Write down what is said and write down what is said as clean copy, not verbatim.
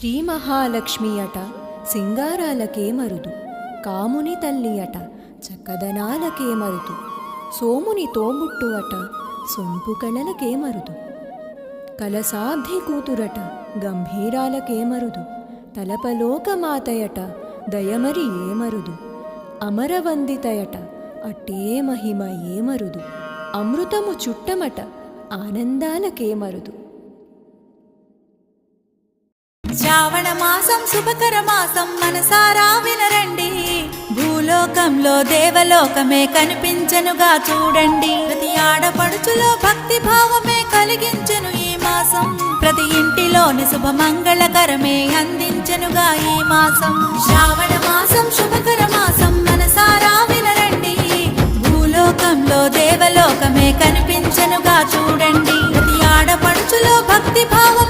శ్రీ మహాలక్ష్మి అట సింగారాలకే మరుదు, కాముని తల్లి అట చక్కదనాలకే మరుదు, సోముని తోబుట్టు అట సొంపు కళలకే మరుదు, కలసాబ్ది కూతురట గంభీరాలకే మరుదు, తలపలోకమాతయట దయమరి ఏమరుదు, అమరవందితయట అట్టే మహిమ ఏమరుదు, అమృతము చుట్టమట ఆనందాలకే మరుదు. శ్రావణ మాసం శుభకర మాసం మనసారా వినరండి, భూలోకంలో దేవలోకమే కనిపించెనుగా చూడండి. ప్రతి ఆడపడుచులో భక్తి భావమే కలిగించెను ఈ మాసం, ప్రతి ఇంటిలోని శుభమంగళకరమే అందించెనుగా ఈ మాసం. శ్రావణ మాసం శుభకర మాసం మనసారా వినరండి, భూలోకంలో దేవలోకమే కనిపించెనుగా చూడండి. ప్రతి ఆడపడుచులో భక్తి భావం